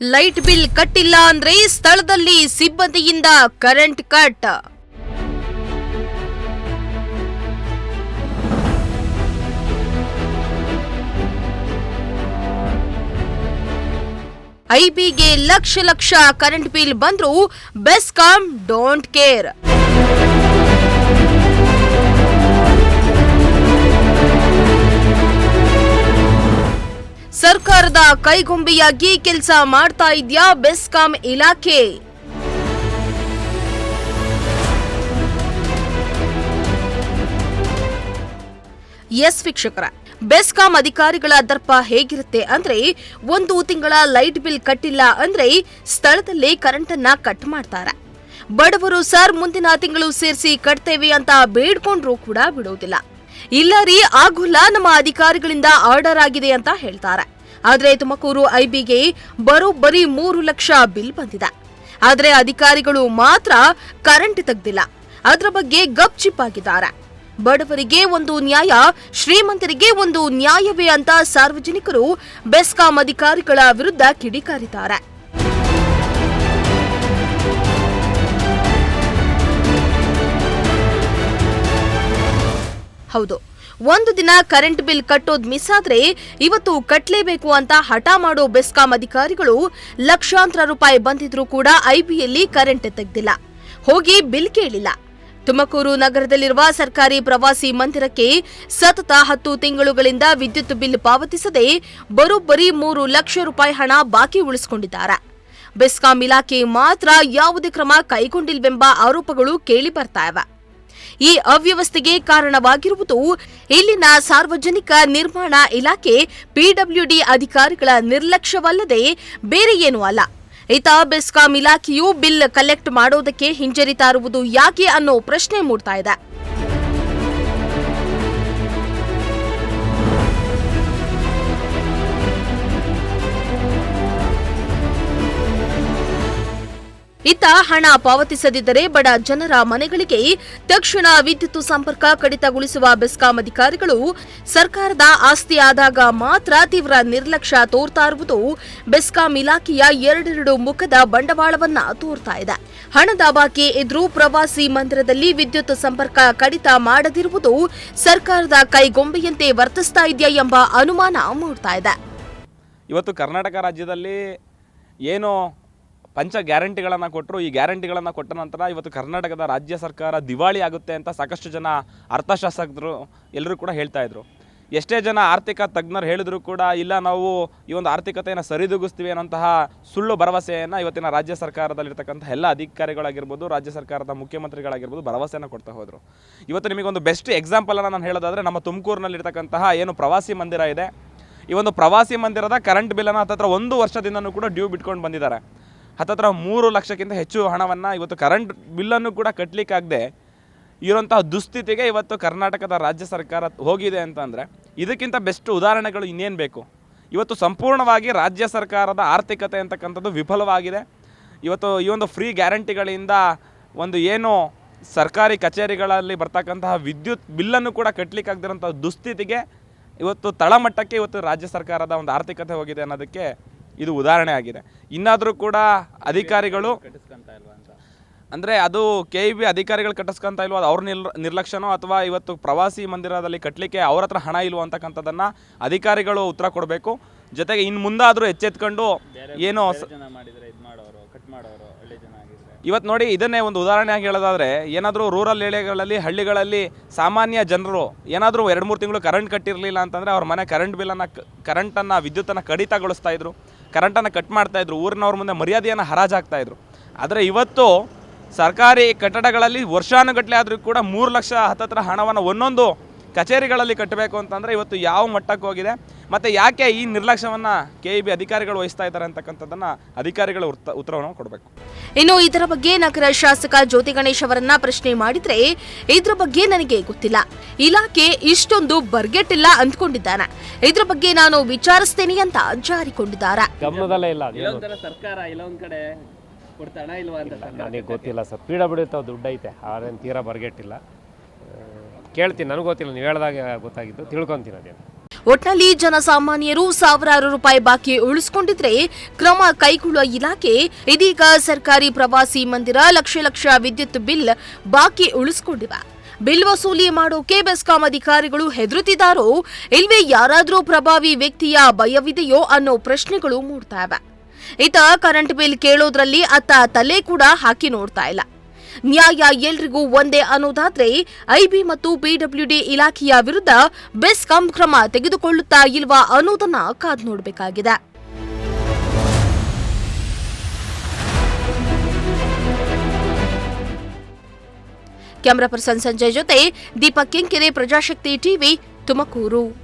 Light bill ಕಟ್ಟಿಲ್ಲ ಅಂದ್ರೆ ಸ್ಥಳದಲ್ಲಿ ಸಿಬ್ಬಂದಿಯಿಂದ ಕರೆಂಟ್ ಕಟ್. ಐಬಿಗೆ ಲಕ್ಷ ಲಕ್ಷ ಕರೆಂಟ್ ಬಿಲ್ ಬಂದ್ರೂ ಬೆಸ್ಕಾಂ ಡೋಂಟ್ ಕೇರ್. ಸರ್ಕಾರದ ಕೈಗೊಂಬೆಯಾಗಿ ಕೆಲಸ ಮಾಡ್ತಾ ಇದ್ಯಾ ಬೆಸ್ಕಾಂ ಇಲಾಖೆ? ಎಸ್ ವೀಕ್ಷಕರ, ಬೆಸ್ಕಾಂ ಅಧಿಕಾರಿಗಳ ದರ್ಪ ಹೇಗಿರುತ್ತೆ ಅಂದ್ರೆ, ಒಂದು ತಿಂಗಳ ಲೈಟ್ ಬಿಲ್ ಕಟ್ಟಿಲ್ಲ ಅಂದ್ರೆ ಸ್ಥಳದಲ್ಲೇ ಕರೆಂಟ್ ಅನ್ನ ಕಟ್ ಮಾಡ್ತಾರೆ. ಬಡವರು ಸರ್ ಮುಂದಿನ ತಿಂಗಳು ಸೇರಿಸಿ ಕಟ್ತೇವೆ ಅಂತ ಬೇಡ್ಕೊಂಡ್ರೂ ಕೂಡ ಬಿಡೋದಿಲ್ಲ. ಇಲ್ಲ ರೀ ಆಗೋಲ್ಲ, ನಮ್ಮ ಅಧಿಕಾರಿಗಳಿಂದ ಆರ್ಡರ್ ಆಗಿದೆ ಅಂತ ಹೇಳ್ತಾರೆ. ಆದ್ರೆ ತುಮಕೂರು ಐಬಿಗೆ ಬರೋಬ್ಬರಿ 3 ಲಕ್ಷ ಬಿಲ್ ಬಂದಿದೆ. ಆದ್ರೆ ಅಧಿಕಾರಿಗಳು ಮಾತ್ರ ಕರೆಂಟ್ ತೆಗ್ದಿಲ್ಲ. ಅದರ ಬಗ್ಗೆ ಗಪ್ಚಿಪ್ ಆಗಿದ್ದಾರೆ. ಬಡವರಿಗೆ ಒಂದು ನ್ಯಾಯ, ಶ್ರೀಮಂತರಿಗೆ ಒಂದು ನ್ಯಾಯವೇ ಅಂತ ಸಾರ್ವಜನಿಕರು ಬೆಸ್ಕಾಂ ಅಧಿಕಾರಿಗಳ ವಿರುದ್ಧ ಕಿಡಿಕಾರಿದ್ದಾರೆ. ಹೌದು, ಒಂದು ದಿನ ಕರೆಂಟ್ ಬಿಲ್ ಕಟ್ಟೋದ್ ಮಿಸ್ ಆದ್ರೆ ಇವತ್ತು ಕಟ್ಲೇಬೇಕು ಅಂತ ಹಠ ಮಾಡೋ ಬೆಸ್ಕಾಂ ಅಧಿಕಾರಿಗಳು ಲಕ್ಷಾಂತರ ರೂಪಾಯಿ ಬಂದಿದ್ರೂ ಕೂಡ ಐಬಿಯಲ್ಲಿ ಕರೆಂಟ್ ತೆಗ್ದಿಲ್ಲ, ಹೋಗಿ ಬಿಲ್ ಕೇಳಿಲ್ಲ. ತುಮಕೂರು ನಗರದಲ್ಲಿರುವ ಸರ್ಕಾರಿ ಪ್ರವಾಸಿ ಮಂದಿರಕ್ಕೆ ಸತತ 10 ತಿಂಗಳುಗಳಿಂದ ವಿದ್ಯುತ್ ಬಿಲ್ ಪಾವತಿಸದೆ ಬರೋಬ್ಬರಿ 3 ಲಕ್ಷ ರೂಪಾಯಿ ಹಣ ಬಾಕಿ ಉಳಿಸಿಕೊಂಡಿದ್ದಾರೆ. ಬೆಸ್ಕಾಂ ಇಲಾಖೆ ಮಾತ್ರ ಯಾವುದೇ ಕ್ರಮ ಕೈಗೊಂಡಿಲ್ವೆಂಬ ಆರೋಪಗಳು ಕೇಳಿ ಬರ್ತಾ ಇವೆ. ಈ ಅವ್ಯವಸ್ಥೆಗೆ ಕಾರಣವಾಗಿರುವುದು ಇಲ್ಲಿನ ಸಾರ್ವಜನಿಕ ನಿರ್ಮಾಣ ಇಲಾಖೆ ಪಿಡಬ್ಲ್ಯೂಡಿ ಅಧಿಕಾರಿಗಳ ನಿರ್ಲಕ್ಷ್ಯವಲ್ಲದೆ ಬೇರೆ ಏನೂ ಅಲ್ಲ. ಈತ ಬೆಸ್ಕಾಂ ಇಲಾಖೆಯು ಬಿಲ್ ಕಲೆಕ್ಟ್ ಮಾಡೋದಕ್ಕೆ ಹಿಂಜರಿತಾ ಇರುವುದು ಯಾಕೆ ಅನ್ನೋ ಪ್ರಶ್ನೆ ಮೂಡ್ತಾ ಇದೆ. ಇತ್ತ ಹಣ ಪಾವತಿಸದಿದ್ದರೆ ಬಡ ಜನರ ಮನೆಗಳಿಗೆ ತಕ್ಷಣ ವಿದ್ಯುತ್ ಸಂಪರ್ಕ ಕಡಿತಗೊಳಿಸುವ ಬೆಸ್ಕಾಂ ಅಧಿಕಾರಿಗಳು ಸರ್ಕಾರದ ಆಸ್ತಿ ಆದಾಗ ಮಾತ್ರ ತೀವ್ರ ನಿರ್ಲಕ್ಷ್ಯ ತೋರ್ತಾ ಇರುವುದು ಬೆಸ್ಕಾಂ ಇಲಾಖೆಯ ಎರಡೆರಡು ಮುಖದ ಬಂಡವಾಳವನ್ನ ತೋರ್ತಾ ಇದೆ. ಹಣದ ಬಾಕಿ ಇದ್ರೂ ಪ್ರವಾಸಿ ಮಂದಿರದಲ್ಲಿ ವಿದ್ಯುತ್ ಸಂಪರ್ಕ ಕಡಿತ ಮಾಡದಿರುವುದು ಸರ್ಕಾರದ ಕೈಗೊಂಬೆಯಂತೆ ವರ್ತಿಸ್ತಾ ಇದೆಯಾ ಎಂಬ ಅನುಮಾನ ಮೂಡ್ತಾ ಇದೆ. ಇವತ್ತು ಕರ್ನಾಟಕ ರಾಜ್ಯದಲ್ಲಿ ಏನು ಪಂಚ ಗ್ಯಾರಂಟಿಗಳನ್ನು ಕೊಟ್ಟರು. ಈ ಗ್ಯಾರಂಟಿಗಳನ್ನು ಕೊಟ್ಟ ನಂತರ ಇವತ್ತು ಕರ್ನಾಟಕದ ರಾಜ್ಯ ಸರ್ಕಾರ ದಿವಾಳಿ ಆಗುತ್ತೆ ಅಂತ ಸಾಕಷ್ಟು ಜನ ಅರ್ಥಶಾಸ್ತ್ರಜ್ಞರು ಎಲ್ಲರೂ ಕೂಡ ಹೇಳ್ತಾ ಇದ್ರು. ಎಷ್ಟೇ ಜನ ಆರ್ಥಿಕ ತಜ್ಞರು ಹೇಳಿದ್ರು ಕೂಡ ಇಲ್ಲ, ನಾವು ಈ ಒಂದು ಆರ್ಥಿಕತೆಯನ್ನು ಸರಿದೂಗಿಸ್ತೀವಿ ಅನ್ನೋಂತಹ ಸುಳ್ಳು ಭರವಸೆಯನ್ನು ಇವತ್ತಿನ ರಾಜ್ಯ ಸರ್ಕಾರದಲ್ಲಿರ್ತಕ್ಕಂಥ ಎಲ್ಲ ಅಧಿಕಾರಿಗಳಾಗಿರ್ಬೋದು, ರಾಜ್ಯ ಸರ್ಕಾರದ ಮುಖ್ಯಮಂತ್ರಿಗಳಾಗಿರ್ಬೋದು ಭರವಸೆಯನ್ನು ಕೊಡ್ತಾ ಹೋದರು. ಇವತ್ತು ನಿಮಗೊಂದು ಬೆಸ್ಟ್ ಎಕ್ಸಾಂಪಲನ್ನು ನಾನು ಹೇಳೋದಾದರೆ, ನಮ್ಮ ತುಮಕೂರಿನಲ್ಲಿರ್ತಕ್ಕಂತಹ ಏನು ಪ್ರವಾಸಿ ಮಂದಿರ ಇದೆ, ಈ ಒಂದು ಪ್ರವಾಸಿ ಮಂದಿರದ ಕರೆಂಟ್ ಬಿಲ್ಲನ್ನು ಹತ್ತತ್ರ 1 ವರ್ಷದಿಂದನೂ ಕೂಡ ಡ್ಯೂ ಬಿಟ್ಕೊಂಡು ಬಂದಿದ್ದಾರೆ. ಹತ್ತತ್ರ 3 ಲಕ್ಷಕ್ಕಿಂತ ಹೆಚ್ಚು ಹಣವನ್ನು ಇವತ್ತು ಕರೆಂಟ್ ಬಿಲ್ಲನ್ನು ಕೂಡ ಕಟ್ಟಲಿಕ್ಕಾಗದೆ ಇರುವಂತಹ ದುಸ್ಥಿತಿಗೆ ಇವತ್ತು ಕರ್ನಾಟಕದ ರಾಜ್ಯ ಸರ್ಕಾರ ಹೋಗಿದೆ ಅಂತಂದರೆ ಇದಕ್ಕಿಂತ ಬೆಸ್ಟ್ ಉದಾಹರಣೆಗಳು ಇನ್ನೇನು ಬೇಕು? ಇವತ್ತು ಸಂಪೂರ್ಣವಾಗಿ ರಾಜ್ಯ ಸರ್ಕಾರದ ಆರ್ಥಿಕತೆ ಅಂತಕ್ಕಂಥದ್ದು ವಿಫಲವಾಗಿದೆ. ಇವತ್ತು ಈ ಒಂದು ಫ್ರೀ ಗ್ಯಾರಂಟಿಗಳಿಂದ ಒಂದು ಏನು ಸರ್ಕಾರಿ ಕಚೇರಿಗಳಲ್ಲಿ ಬರ್ತಕ್ಕಂತಹ ವಿದ್ಯುತ್ ಬಿಲ್ಲನ್ನು ಕೂಡ ಕಟ್ಟಲಿಕ್ಕಾಗದಿರೋಂಥ ದುಸ್ಥಿತಿಗೆ ಇವತ್ತು ತಳಮಟ್ಟಕ್ಕೆ ಇವತ್ತು ರಾಜ್ಯ ಸರ್ಕಾರದ ಒಂದು ಆರ್ಥಿಕತೆ ಹೋಗಿದೆ ಅನ್ನೋದಕ್ಕೆ ಇದು ಉದಾಹರಣೆ ಆಗಿದೆ. ಇನ್ನಾದರೂ ಕೂಡ ಅಧಿಕಾರಿಗಳು ಅಂದರೆ ಅದು KEB ಅಧಿಕಾರಿಗಳು ಕಟ್ಟಿಸ್ಕೊಂತ ಇಲ್ವೋ, ಅದು ಅವ್ರ ನಿರ್ಲಕ್ಷ್ಯನೋ ಅಥವಾ ಇವತ್ತು ಪ್ರವಾಸಿ ಮಂದಿರದಲ್ಲಿ ಕಟ್ಟಲಿಕ್ಕೆ ಅವ್ರ ಹತ್ರ ಹಣ ಇಲ್ವೋ ಅಂತಕ್ಕಂಥದ್ದನ್ನು ಅಧಿಕಾರಿಗಳು ಉತ್ತರ ಕೊಡಬೇಕು. ಜೊತೆಗೆ ಇನ್ನು ಮುಂದಾದರೂ ಎಚ್ಚೆತ್ಕೊಂಡು ಏನೋ ಇವತ್ತು ನೋಡಿ, ಇದನ್ನೇ ಒಂದು ಉದಾಹರಣೆಯಾಗಿ ಹೇಳೋದಾದರೆ, ಏನಾದರೂ ರೂರಲ್ ಏರಿಯಾಗಳಲ್ಲಿ ಹಳ್ಳಿಗಳಲ್ಲಿ ಸಾಮಾನ್ಯ ಜನರು ಏನಾದರೂ 2-3 ತಿಂಗಳು ಕರೆಂಟ್ ಕಟ್ಟಿರಲಿಲ್ಲ ಅಂತಂದರೆ ಅವ್ರ ಮನೆ ಕರೆಂಟನ್ನು ವಿದ್ಯುತ್ತನ್ನು ಕಡಿತಗೊಳಿಸ್ತಾ ಇದ್ರು, ಕರೆಂಟನ್ನು ಕಟ್ ಮಾಡ್ತಾಯಿದ್ರು, ಊರಿನವ್ರ ಮುಂದೆ ಮರ್ಯಾದೆಯನ್ನು ಹರಾಜಾಗ್ತಾಯಿದ್ರು. ಆದರೆ ಇವತ್ತು ಸರ್ಕಾರಿ ಕಟ್ಟಡಗಳಲ್ಲಿ ವರ್ಷಾನುಗಟ್ಟಲೆ ಆದರೂ ಕೂಡ 3 ಲಕ್ಷ ಹತ್ತತ್ರ ಹಣವನ್ನು ಒಂದೊಂದು ಕಚೇರಿಗಳಲ್ಲಿ ಕಟ್ಟಬೇಕು ಅಂತಂದರೆ ಇವತ್ತು ಯಾವ ಮಟ್ಟಕ್ಕೆ ಹೋಗಿದೆ, ಮತ್ತು ಯಾಕೆ ಈ ನಿರ್ಲಕ್ಷ್ಯವನ್ನು KEB ಅಧಿಕಾರಿಗಳು ವಹಿಸ್ತಾ ಇದ್ದಾರೆ ಅಂತಕ್ಕಂಥದ್ದನ್ನು ಅಧಿಕಾರಿಗಳು ಉತ್ತರವನ್ನು ಕೊಡಬೇಕು. ಇನ್ನು ಇದರ ಬಗ್ಗೆ ನಗರ ಶಾಸಕ ಜ್ಯೋತಿ ಗಣೇಶ್ ಅವರನ್ನ ಪ್ರಶ್ನೆ ಮಾಡಿದ್ರೆ, ಇದ್ರ ಬಗ್ಗೆ ನನಗೆ ಗೊತ್ತಿಲ್ಲ, ಇಲಾಖೆ ಇಷ್ಟೊಂದು ಬರ್ಗೆಟ್ಟಿಲ್ಲ ಅಂದ್ಕೊಂಡಿದ್ದಾನೆ, ಇದ್ರ ಬಗ್ಗೆ ನಾನು ವಿಚಾರಿಸ್ತೇನೆ ಅಂತ ಜಾರಿಕೊಂಡಿದ್ದಾರೆ. ಗಮನದಲ್ಲೇ ಇಲ್ಲ ಸರ್ಕಾರ ಇಲ್ಲೊಂದ್ ಕಡೆ ಕೊಡ್ತಾಣ ಇಲ್ವಾ ಅಂತ ನನಗೆ ಗೊತ್ತಿಲ್ಲ ಸರ್. PWD ದುಡ್ಡು ಐತೆ, ಆರೇನು ತೀರಾ ಬರ್ಗೆಟ್ಟಿಲ್ಲ. ಕೇಳ್ತೀನಿ, ನನಗೆ ಗೊತ್ತಿಲ್ಲ, ನೀವು ಹೇಳಿದಾಗ ಗೊತ್ತಾಗಿದ್ದು, ತಿಳ್ಕೊತೀನಿ ಅದೇನು. ಒಟ್ನಲ್ಲಿ ಜನಸಾಮಾನ್ಯರು ಸಾವಿರಾರು ರೂಪಾಯಿ ಬಾಕಿ ಉಳಿಸಿಕೊಂಡಿದ್ರೆ ಕ್ರಮ ಕೈಗೊಳ್ಳುವ ಇಲಾಖೆ ಇದೀಗ ಸರ್ಕಾರಿ ಪ್ರವಾಸಿ ಮಂದಿರ ಲಕ್ಷ ವಿದ್ಯುತ್ ಬಿಲ್ ಬಾಕಿ ಉಳಿಸಿಕೊಂಡಿವೆ. ಬಿಲ್ ವಸೂಲಿ ಮಾಡೋಕೆ ಬೆಸ್ಕಾಂ ಅಧಿಕಾರಿಗಳು ಹೆದರುತ್ತಿದ್ದಾರೋ ಇಲ್ವೇ ಯಾರಾದ್ರೂ ಪ್ರಭಾವಿ ವ್ಯಕ್ತಿಯ ಭಯವಿದೆಯೋ ಅನ್ನೋ ಪ್ರಶ್ನೆಗಳು ಮೂಡ್ತಾ ಇವೆ. ಇತ ಕರೆಂಟ್ ಬಿಲ್ ಕೇಳೋದ್ರಲ್ಲಿ ಅತ್ತ ತಲೆ ಕೂಡ ಹಾಕಿ ನೋಡ್ತಾ ಇಲ್ಲ. ನ್ಯಾಯ ಎಲ್ರಿಗೂ ಒಂದೇ ಅನ್ನೋದಾದ್ರೆ ಐಬಿ ಮತ್ತು ಪಿಡಬ್ಲ್ಯೂಡಿ ಇಲಾಖೆಯ ವಿರುದ್ಧ ಬೆಸ್ಕಾಂ ಕ್ರಮ ತೆಗೆದುಕೊಳ್ಳುತ್ತಾ ಇಲ್ವಾ ಅನ್ನೋದನ್ನ ಕಾದು ನೋಡಬೇಕಾಗಿದೆ. ಕ್ಯಾಮರಾ ಪರ್ಸನ್ ಸಂಜಯ್ ಜೊತೆ ದೀಪಕ್ ಕೆಂಕೆರೆ, ಪ್ರಜಾಶಕ್ತಿ ಟಿವಿ, ತುಮಕೂರು.